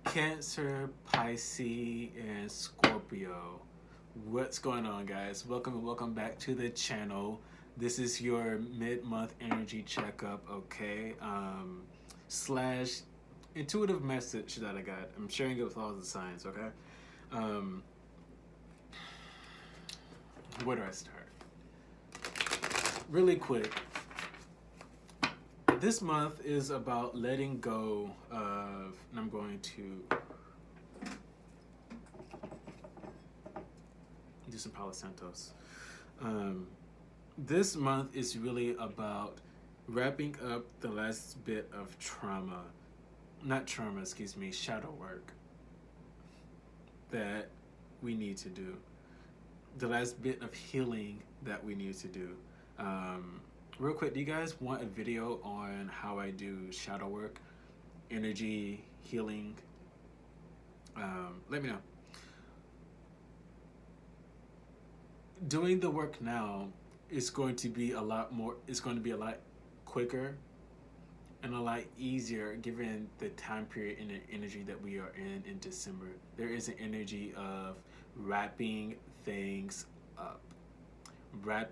Cancer, Pisces, and Scorpio. What's going on, guys? Welcome and welcome back to the channel. This is your mid-month energy checkup, okay? Slash intuitive message that I got. I'm sharing it with all the signs, okay? Um, where do I start? Really quick. This month is about letting go of, and I'm going to do some Palo Santos. This month is really about wrapping up the last bit of shadow work that we need to do. The last bit of healing that we need to do. Real quick, do you guys want a video on how I do shadow work, energy healing? Let me know. Doing the work now is going to be a lot more, it's going to be a lot quicker and a lot easier given the time period and the energy that we are in December. There is an energy of wrapping things up.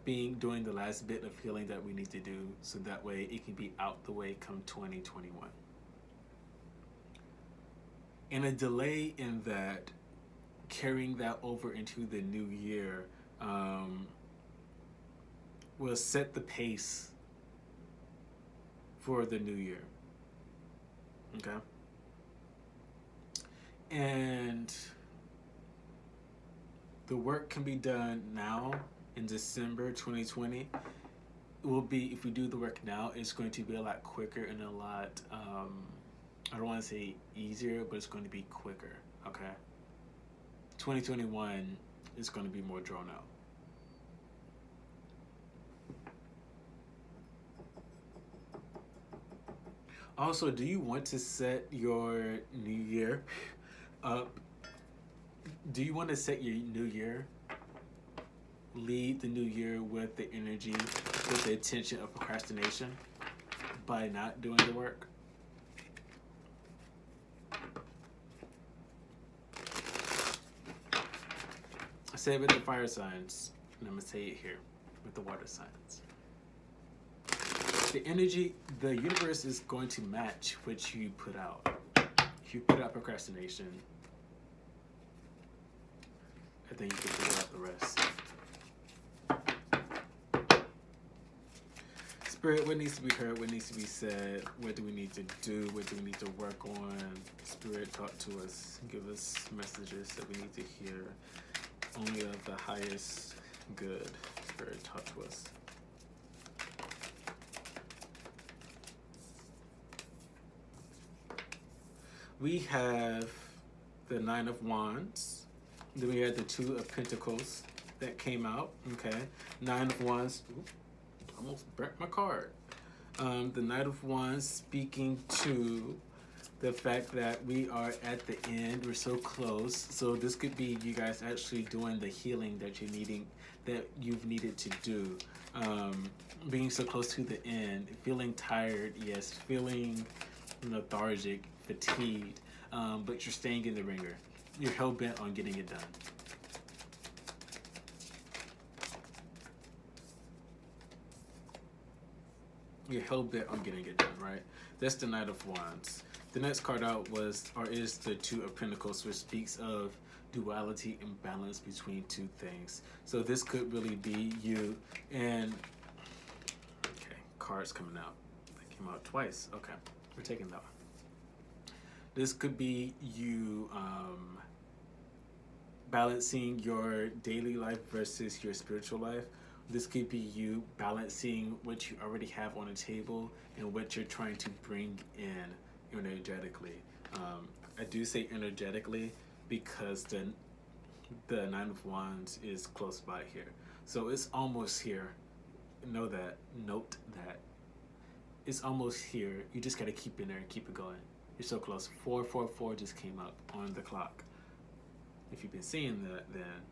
Doing the last bit of healing that we need to do so that way it can be out the way come 2021. And a delay in that, carrying that over into the new year, will set the pace for the new year. Okay? And the work can be done now in December 2020. It will be, if we do the work now, it's going to be a lot quicker and a lot, I don't want to say easier, but it's going to be quicker, okay? 2021 is going to be more drawn out. Also, do you want to set your new year up? Do you want to set your new year, lead the new year with the energy, with the intention of procrastination by not doing the work? I say it with the fire signs, and I'm going to say it here with the water signs. The energy, the universe is going to match what you put out. If you put out procrastination, I think you can figure out the rest. Spirit, what needs to be heard? What needs to be said? What do we need to do? What do we need to work on? Spirit, talk to us. Give us messages that we need to hear. Only of the highest good. Spirit, talk to us. We have the Nine of Wands. Then we had the Two of Pentacles that came out. Okay. Nine of Wands. Ooh, almost burnt my card. The Knight of Wands speaking to the fact that we are at the end. We're so close. So this could be you guys actually doing the healing that you've needed to do. Being so close to the end. Feeling tired, yes. Feeling lethargic, fatigued, but you're staying in the ringer. You're hell-bent on getting it done. You're hell-bent on getting it done, right? That's the Knight of Wands. The next card out is the Two of Pentacles, which speaks of duality and balance between two things. So this could really be you and, okay, cards coming out. They came out twice. Okay, we're taking that one. This could be you balancing your daily life versus your spiritual life. This could be you balancing what you already have on the table and what you're trying to bring in energetically. I do say energetically because the Nine of Wands is close by here. So it's almost here. Note that. It's almost here. You just got to keep in there and keep it going. You're so close. 444 just came up on the clock. If you've been seeing that, then,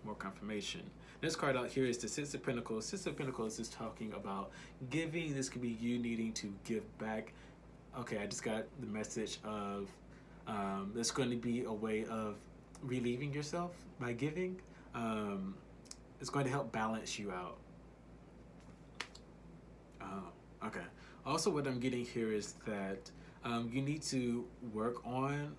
more confirmation. This card out here is the Six of Pentacles. Six of Pentacles is talking about giving. This could be you needing to give back. Okay, I just got the message of There's going to be a way of relieving yourself by giving. Um, it's going to help balance you out. Okay. Also, what I'm getting here is that you need to work on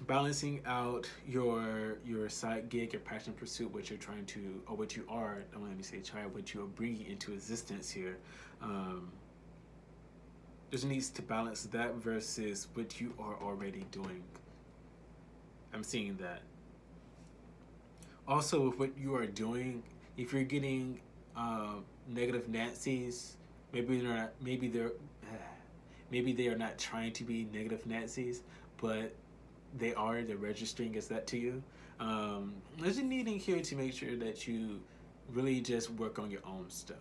balancing out your side gig, your passion pursuit, what you're trying to, or what you are. Don't let me say try, what you are bringing into existence here. Um, there needs to balance that versus what you are already doing. I'm seeing that. Also, with what you are doing, if you're getting negative Nancy's, maybe they're not, maybe they are not trying to be negative Nancy's, but they're registering as that to you. There's a needing here to make sure that you really just work on your own stuff.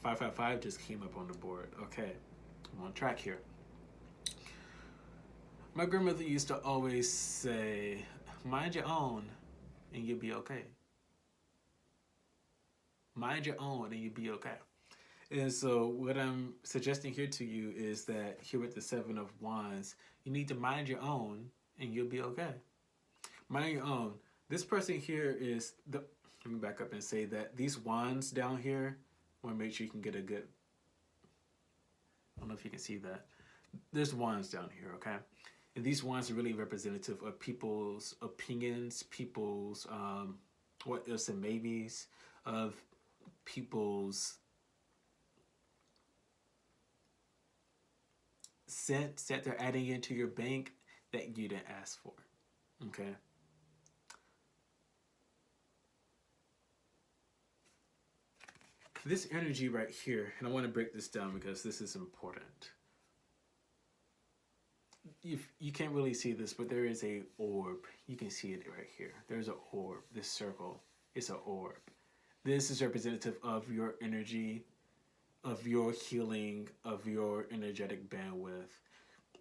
555 just came up on the board. Okay, I'm on track here. My grandmother used to always say, mind your own and you'll be okay. Mind your own and you'll be okay. And so, what I'm suggesting here to you is that here with the Seven of Wands, you need to mind your own and you'll be okay. Mind your own. This person here is the. Let me back up and say that these wands down here, I want to make sure you can get a good. I don't know if you can see that. There's wands down here, okay? And these wands are really representative of people's opinions, people's what ifs and maybes, of people's sense that they're adding into your bank that you didn't ask for. Okay. This energy right here, and I want to break this down because this is important. You can't really see this, but there is a orb. You can see it right here. There's an orb. This circle is an orb. This is representative of your energy, of your healing, of your energetic bandwidth.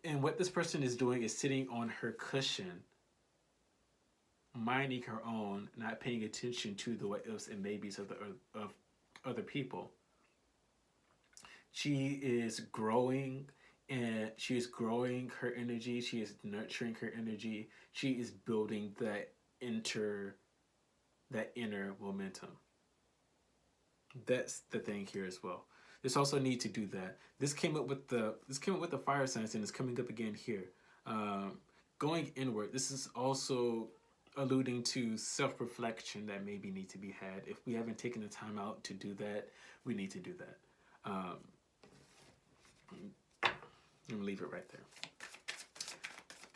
And what this person is doing is sitting on her cushion, minding her own, not paying attention to the what ifs and maybes of other people. She is growing, and she is growing her energy. She is nurturing her energy. She is building that inner momentum. That's the thing here as well. There's also a need to do that. This came up with the fire signs, and it's coming up again here. Going inward. This is also alluding to self-reflection that maybe need to be had. If we haven't taken the time out to do that, we need to do that. I'm gonna leave it right there.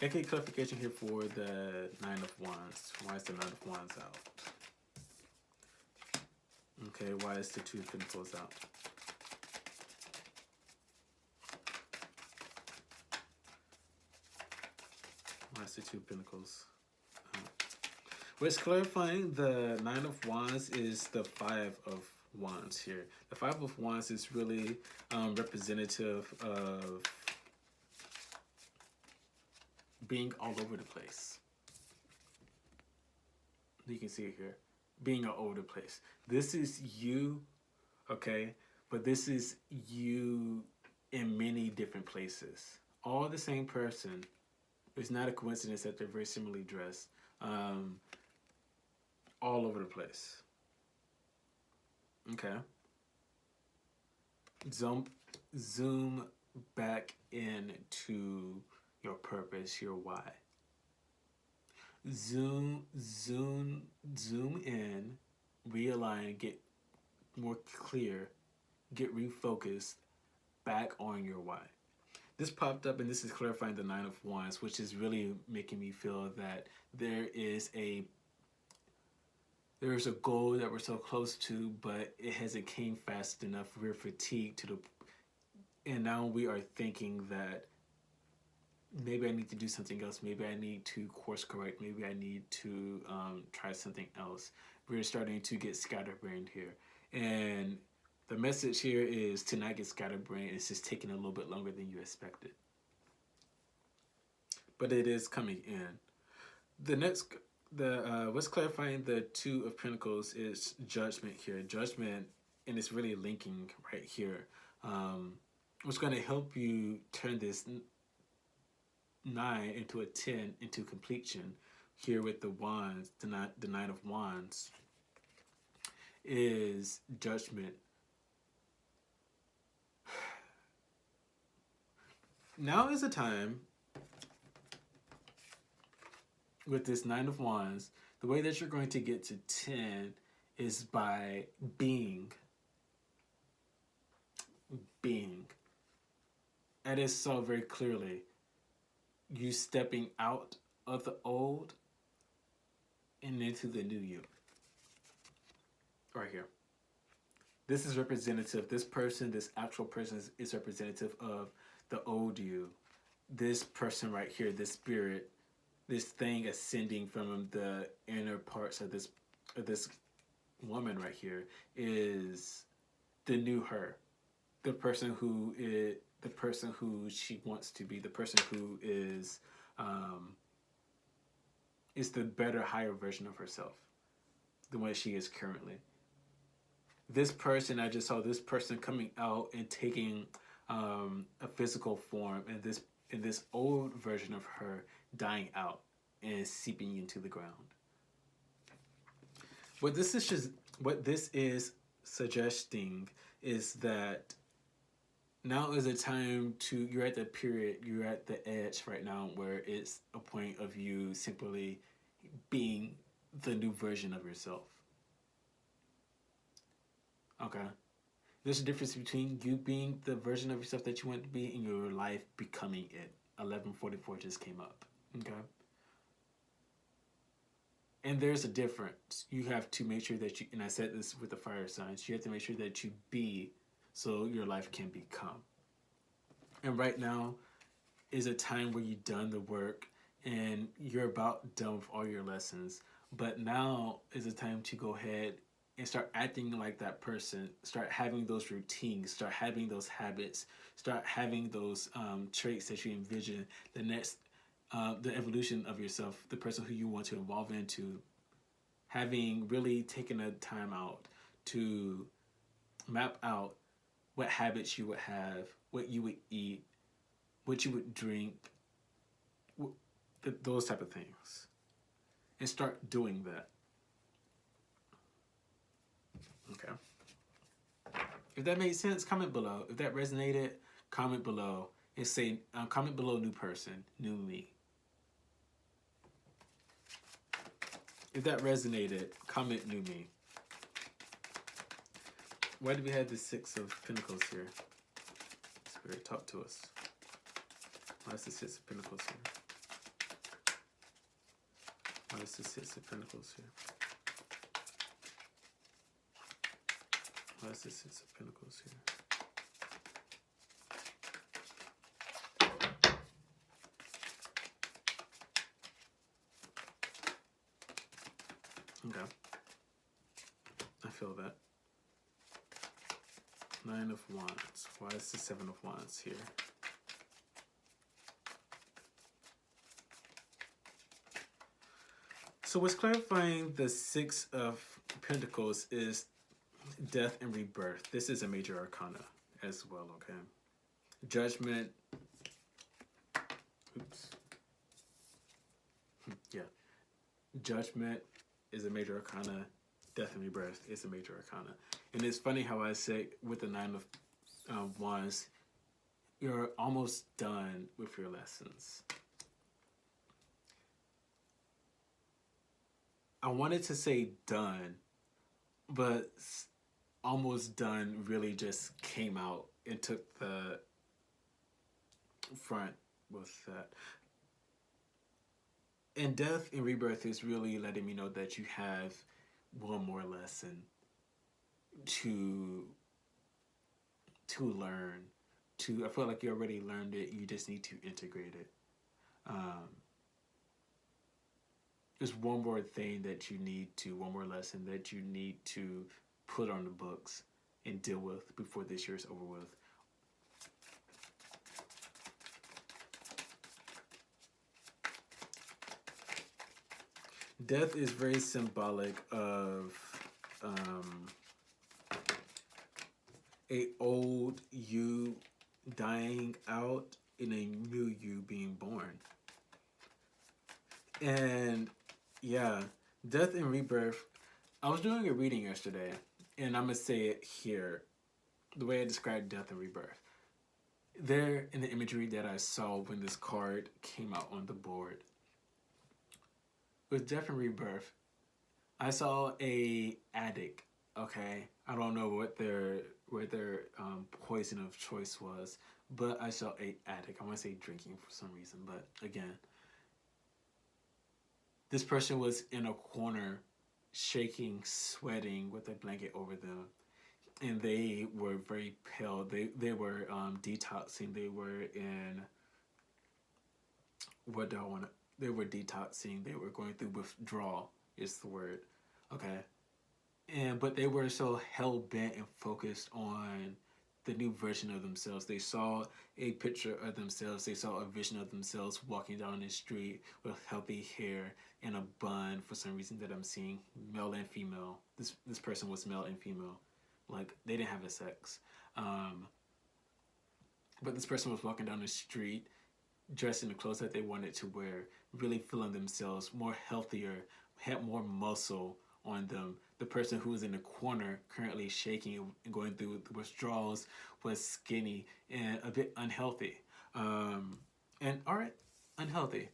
Okay, clarification here for the Nine of Wands. Why is the Nine of Wands out? Okay, why is the Two of Pentacles out? Why is the Two of Pentacles out? What's clarifying the Nine of Wands is the Five of Wands here. The Five of Wands is really representative of being all over the place. You can see it here. Being all over the place. This is you, okay? But this is you in many different places. All the same person. It's not a coincidence that they're very similarly dressed. All over the place. Okay. Zoom back into your purpose, your why. Zoom in, realign, get more clear, get refocused back on your why. This popped up, and this is clarifying the Nine of Wands, which is really making me feel that there is a goal that we're so close to, but it hasn't came fast enough. We're fatigued and now we are thinking that maybe I need to do something else. Maybe I need to course correct. Maybe I need to try something else. We're starting to get scatterbrained here. And the message here is to not get scatterbrained. It's just taking a little bit longer than you expected. But it is coming in. What's clarifying the Two of Pentacles is Judgment here. Judgment, and it's really linking right here. What's going to help you turn this 9 into a 10 into completion here with the wands, the nine of wands, is judgment. Now is a time with this nine of wands, the way that you're going to get to 10 is by being. And it's so very clearly you stepping out of the old and into the new you. Right here. This is representative. This person, this actual person is representative of the old you. This person right here, this spirit, this thing ascending from the inner parts of this woman right here is the new her. The person who she wants to be, the person who is the better, higher version of herself, the way she is currently. This person, I just saw this person coming out and taking a physical form, and this old version of her dying out and seeping into the ground. What this is suggesting is that now is a time you're at the period, you're at the edge right now where it's a point of you simply being the new version of yourself. Okay? There's a difference between you being the version of yourself that you want to be and your life becoming it. 1144 just came up. Okay? And there's a difference. You have to make sure that you, and I said this with the fire signs, you have to make sure that you be so your life can become. And right now is a time where you've done the work and you're about done with all your lessons. But now is a time to go ahead and start acting like that person. Start having those routines. Start having those habits. Start having those traits that you envision the next, the evolution of yourself, the person who you want to evolve into. Having really taken a time out to map out what habits you would have, what you would eat, what you would drink, those type of things. And start doing that. Okay. If that made sense, comment below. If that resonated, comment below. And say, comment below new person, new me. If that resonated, comment new me. Why do we have the Six of Pentacles here? Spirit, talk to us. Why is the Six of Pentacles here? Why is the Six of Pentacles here? Why is the Six of Pentacles here? Okay. I feel that. Nine of Wands. Why is the Seven of Wands here? So what's clarifying the Six of Pentacles is death and rebirth. This is a major arcana as well, okay? Judgment. Oops. Yeah. Judgment is a major arcana. Death and rebirth is a major arcana. And it's funny how I say with the Nine of Wands, you're almost done with your lessons. I wanted to say done, but almost done really just came out and took the front with that. And death and rebirth is really letting me know that you have one more lesson to learn. I feel like you already learned it. You just need to integrate it. There's one more thing that you need to, one more lesson that you need to put on the books and deal with before this year is over with. Death is very symbolic of a old you dying out in a new you being born. And yeah, death and rebirth. I was doing a reading yesterday, and I'm gonna say it here, the way I described death and rebirth. There, in the imagery that I saw when this card came out on the board, with death and rebirth, I saw a addict. Okay, I don't know what their poison of choice was, but I saw a addict. I want to say drinking for some reason, but again, this person was in a corner, shaking, sweating with a blanket over them, and they were very pale. They were detoxing. They were in what do I want to? They were detoxing. They were going through withdrawal. Is the word, okay? And but they were so hell bent and focused on the new version of themselves. They saw a picture of themselves. They saw a vision of themselves walking down the street with healthy hair and a bun. For some reason that I'm seeing, male and female. This person was male and female, like they didn't have a sex. But this person was walking down the street dressed in the clothes that they wanted to wear, really feeling themselves more healthier, had more muscle on them. The person who was in the corner, currently shaking and going through the withdrawals, was skinny and a bit unhealthy. And all right, unhealthy.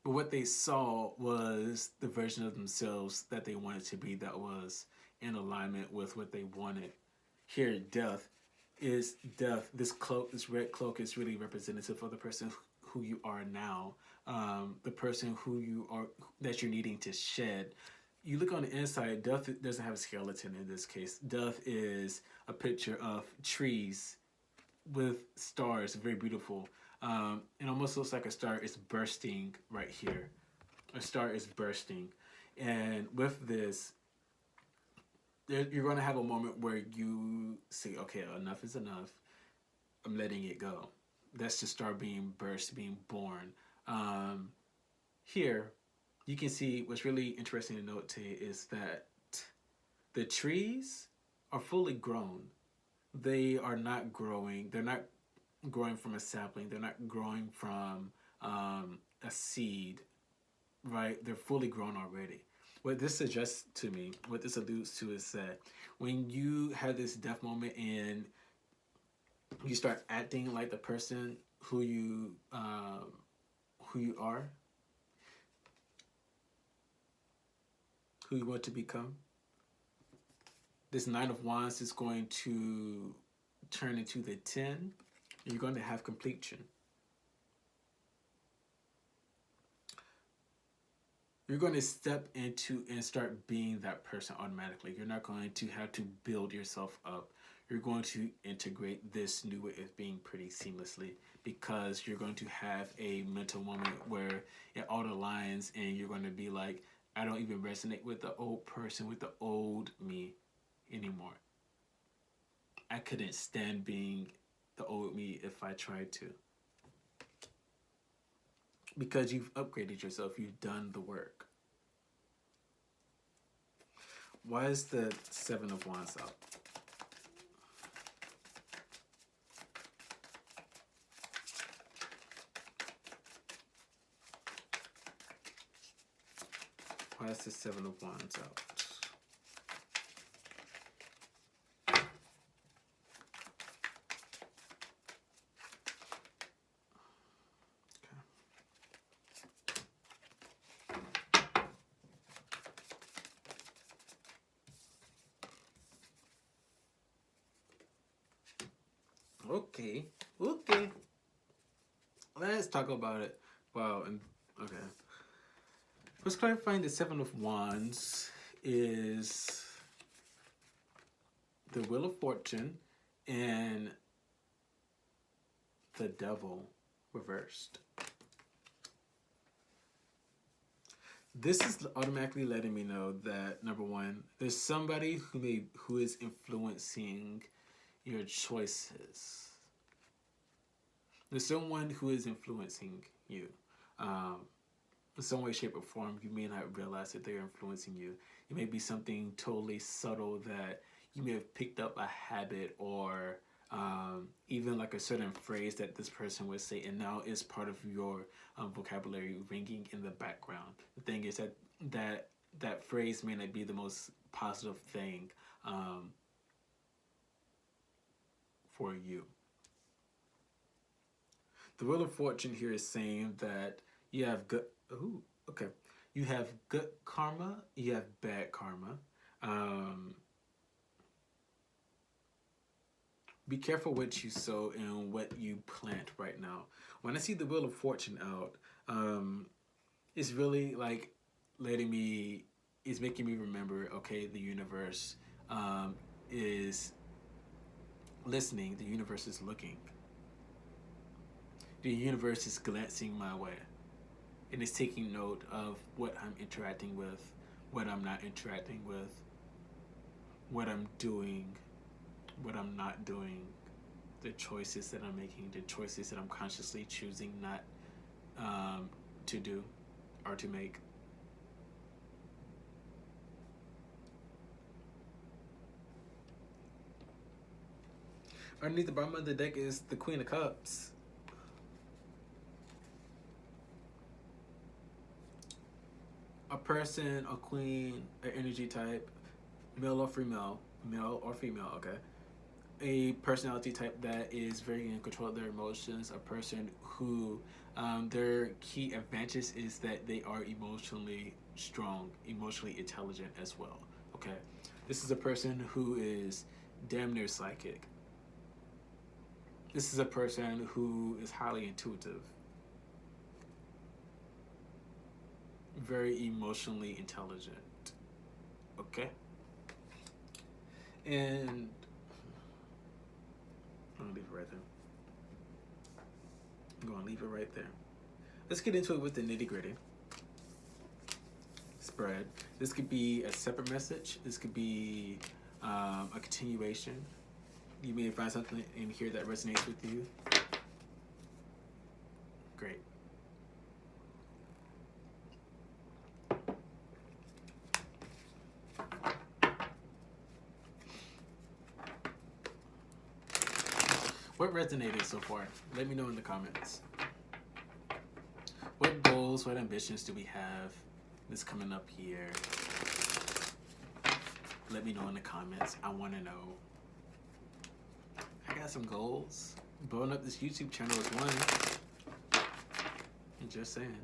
But what they saw was the version of themselves that they wanted to be, that was in alignment with what they wanted. Here, death is death. This cloak, this red cloak, is really representative of the person who you are now, the person who you are, that you're needing to shed. You look on the inside, death doesn't have a skeleton in this case. Death is a picture of trees with stars, very beautiful. It almost looks like a star is bursting right here. A star is bursting. And with this, you're going to have a moment where you say, okay, enough is enough. I'm letting it go. That's the star being burst, being born. Here, you can see what's really interesting to note today is that the trees are fully grown. They are not growing. They're not growing from a sapling. They're not growing from a seed, right? They're fully grown already. What this suggests to me, what this alludes to, is that when you have this death moment and you start acting like the person who you are, who you want to become, this Nine of Wands is going to turn into the 10. You're going to have completion. You're going to step into and start being that person automatically. You're not going to have to build yourself up. You're going to integrate this new way of being pretty seamlessly, because you're going to have a mental moment where it all aligns and you're going to be like, I don't even resonate with the old person, with the old me anymore. I couldn't stand being the old me if I tried to. Because you've upgraded yourself, you've done the work. Why is the Seven of Wands out? Why is the Seven of Wands out? Okay. Okay. Let's talk about it. Wow. And okay. Let's clarify. The Seven of Wands is the Wheel of Fortune and the Devil reversed. This is automatically letting me know that, number one, there's somebody who is influencing your choices. There's someone who is influencing you. In some way, shape, or form. You may not realize that they're influencing you. It may be something totally subtle that you may have picked up a habit or even like a certain phrase that this person would say, and now is part of your vocabulary ringing in the background. The thing is that phrase may not be the most positive thing for you. The Wheel of Fortune here is saying that you have good. Ooh, okay. You have good karma. You have bad karma. Um, be careful what you sow and what you plant right now. When I see the Wheel of Fortune out, it's really like letting me. It's making me remember. Okay, the universe is listening. The universe is looking. The universe is glancing my way, and it's taking note of what I'm interacting with, what I'm not interacting with, what I'm doing, what I'm not doing, the choices that I'm making, the choices that I'm consciously choosing not to do or to make. Underneath the bottom of the deck is the Queen of Cups. A person, a queen, an energy type, male or female, okay. A personality type that is very in control of their emotions. A person who their key advantage is that they are emotionally strong, emotionally intelligent as well. Okay, this is a person who is damn near psychic. This is a person who is highly intuitive, very emotionally intelligent. Okay, and I'm gonna leave it right there. I'm gonna leave it right there. Let's get into it with the nitty gritty. Spread. This could be a separate message. This could be a continuation. You may find something in here that resonates with you. Great. What resonated so far? Let me know in the comments. What goals, what ambitions do we have this coming up here? Let me know in the comments. I want to know. I got some goals. Blowing up this YouTube channel is one. I'm just saying.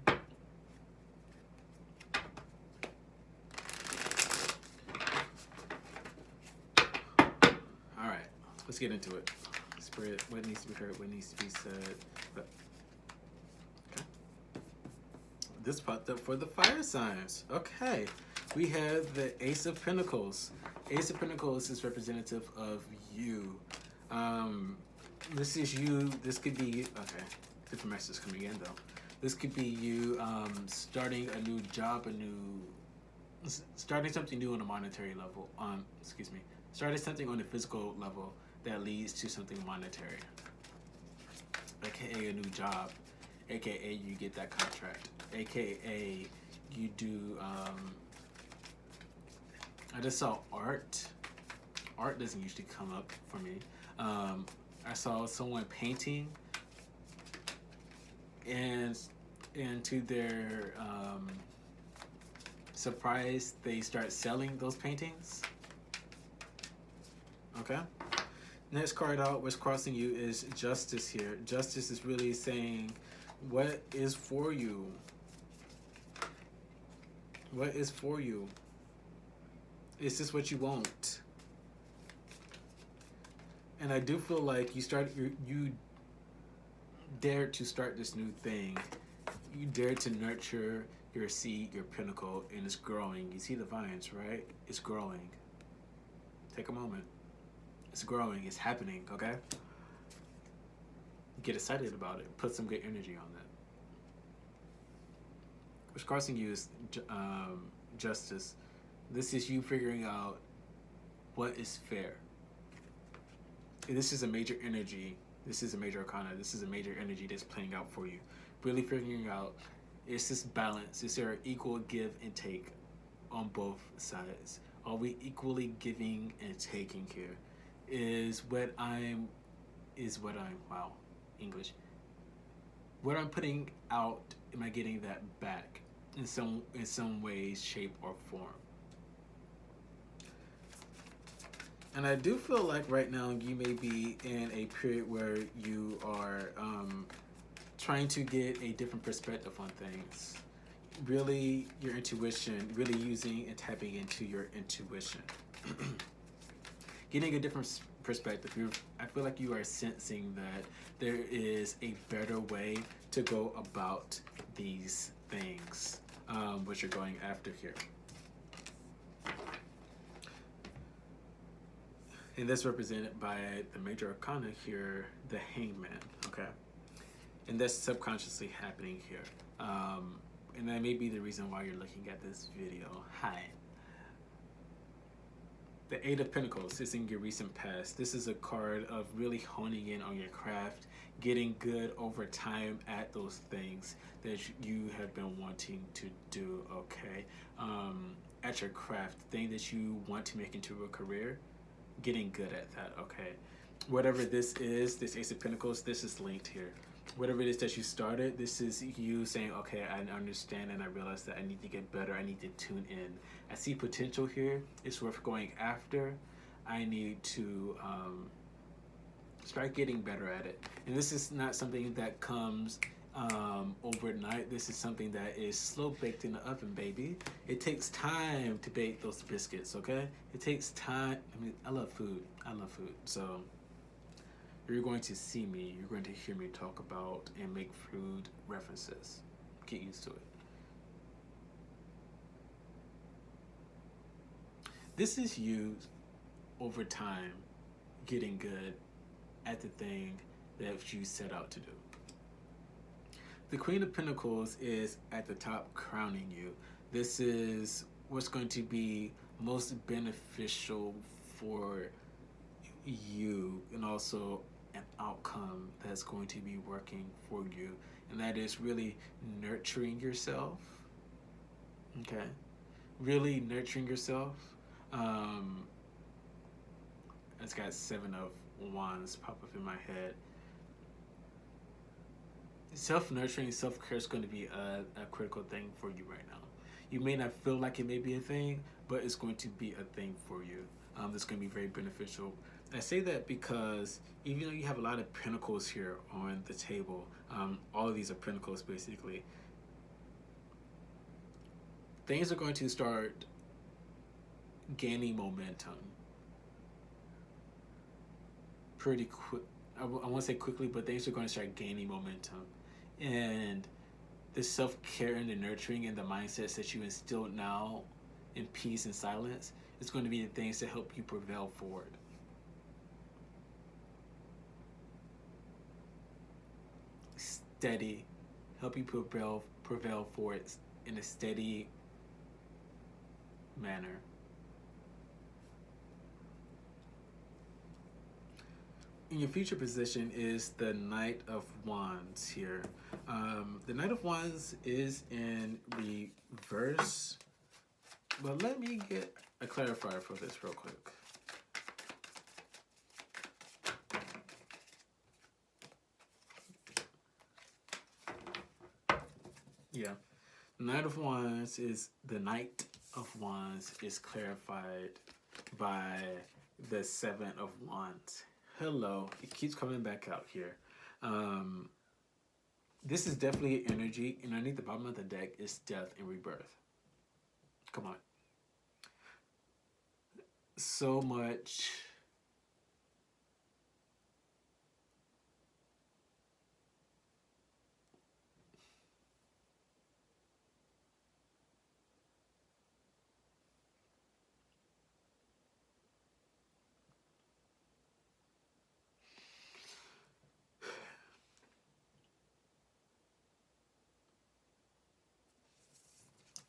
All right, let's get into it. Spread what needs to be heard, what needs to be said. But, okay. This popped up for the fire signs. Okay, we have the Ace of Pentacles. Ace of Pentacles is representative of you. This is you. This could be okay. Different messages coming in though. This could be you starting a new job, starting something new on a monetary level. Starting something on a physical level that leads to something monetary, aka a new job, aka you get that contract, aka you do. I just saw art. Art doesn't usually come up for me. I saw someone painting, and to their surprise, they start selling those paintings. Okay. Next card out, what's crossing you is Justice here. Justice is really saying, what is for you? What is for you? Is this what you want? And I do feel like you dared to start this new thing. You dared to nurture your seed, your pinnacle, and it's growing. You see the vines, right? It's growing. Take a moment. It's growing. It's happening, okay? Get excited about it. Put some good energy on that. What's crossing you is justice. This is you figuring out what is fair. This is a major energy. This is a major arcana. This is a major energy that's playing out for you. Really figuring out, is this balance? Is there equal give and take on both sides? Are we equally giving and taking here? Is what I'm is what I'm, wow, English. What I'm putting out, am I getting that back in some way, shape, or form? And I do feel like right now you may be in a period where you are trying to get a different perspective on things. Really, your intuition, really using and tapping into your intuition. Getting a different perspective. I feel like you are sensing that there is a better way to go about these things, what you're going after here. And that's represented by the major arcana here, the Hangman, okay? And that's subconsciously happening here. And that may be the reason why you're looking at this video. Hi. The Eight of Pentacles is in your recent past. This is a card of really honing in on your craft, getting good over time at those things that you have been wanting to do, okay? At your craft, thing that you want to make into a career, getting good at that, okay? Whatever this is, this Ace of Pentacles, this is linked here. Whatever it is that you started, this is you saying, okay, I understand and I realize that I need to get better. I need to tune in. I see potential here. It's worth going after. I need to start getting better at it. And this is not something that comes overnight. This is something that is slow baked in the oven, baby. It takes time to bake those biscuits, okay? It takes time. I mean, I love food. So you're going to see me, you're going to hear me talk about and make food references. Get used to it. This is you over time getting good at the thing that you set out to do. The Queen of Pentacles is at the top crowning you. This is what's going to be most beneficial for you and also an outcome that's going to be working for you, and that is really nurturing yourself. Okay, really nurturing yourself. It's got Seven of Wands pop up in my head. Self-nurturing, self-care is going to be a critical thing for you right now. You may not feel like it may be a thing, but it's going to be a thing for you. That's going to be very beneficial. I say that because even though you have a lot of pentacles here on the table, all of these are pentacles basically, things are going to start gaining momentum pretty quick. I won't say quickly, but things are going to start gaining momentum. And the self-care and the nurturing and the mindsets that you instill now in peace and silence is going to be the things that help you prevail forward. Steady, help you prevail forward in a steady manner. In your future position is the Knight of Wands here. The Knight of Wands is in reverse, but let me get a clarifier for this real quick. Yeah, Knight of Wands is the Knight of Wands is clarified by the Seven of Wands. Hello, it keeps coming back out here. This is definitely energy, and underneath the bottom of the deck is death and rebirth. Come on. So much.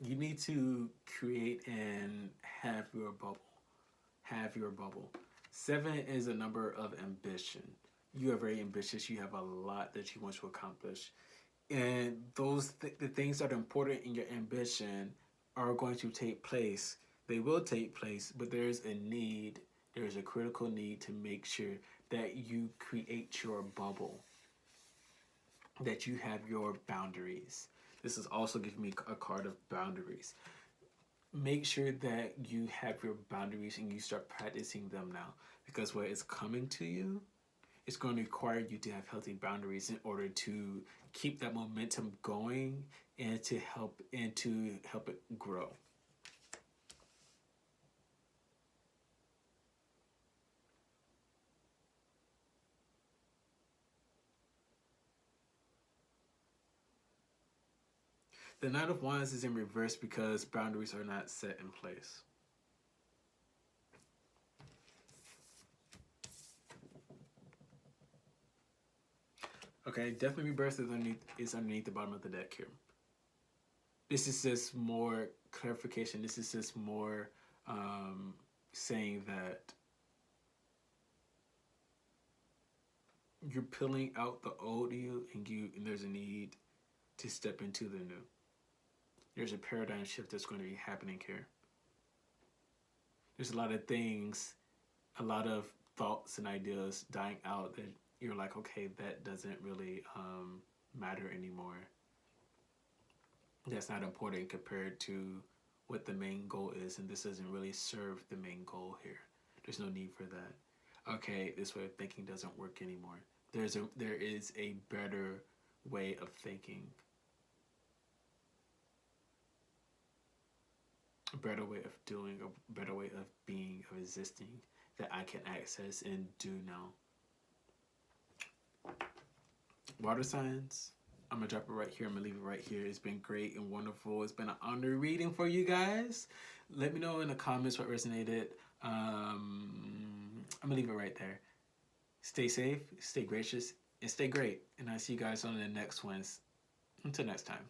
You need to create and have your bubble. Have your bubble. 7 is a number of ambition. You are very ambitious. You have a lot that you want to accomplish. And those the things that are important in your ambition are going to take place. They will take place, but there's a need. There's a critical need to make sure that you create your bubble, that you have your boundaries. This is also giving me a card of boundaries. Make sure that you have your boundaries and you start practicing them now, because what is coming to you, it's going to require you to have healthy boundaries in order to keep that momentum going and to help it grow. The Knight of Wands is in reverse because boundaries are not set in place. Okay, definitely rebirth is underneath the bottom of the deck here. This is just more clarification. This is just more saying that you're peeling out the old you, and there's a need to step into the new. There's a paradigm shift that's going to be happening here. There's a lot of things, a lot of thoughts and ideas dying out that you're like, okay, that doesn't really matter anymore. That's not important compared to what the main goal is, and this doesn't really serve the main goal here. There's no need for that. Okay, this way of thinking doesn't work anymore. There is a better way of thinking, a better way of doing, a better way of being, of existing that I can access and do now. Water signs, I'm gonna drop it right here. I'm gonna leave it right here. It's been great and wonderful. It's been an honor reading for you guys. Let me know in the comments what resonated. I'm gonna leave it right there. Stay safe, stay gracious, and stay great. And I'll see you guys on the next ones. Until next time.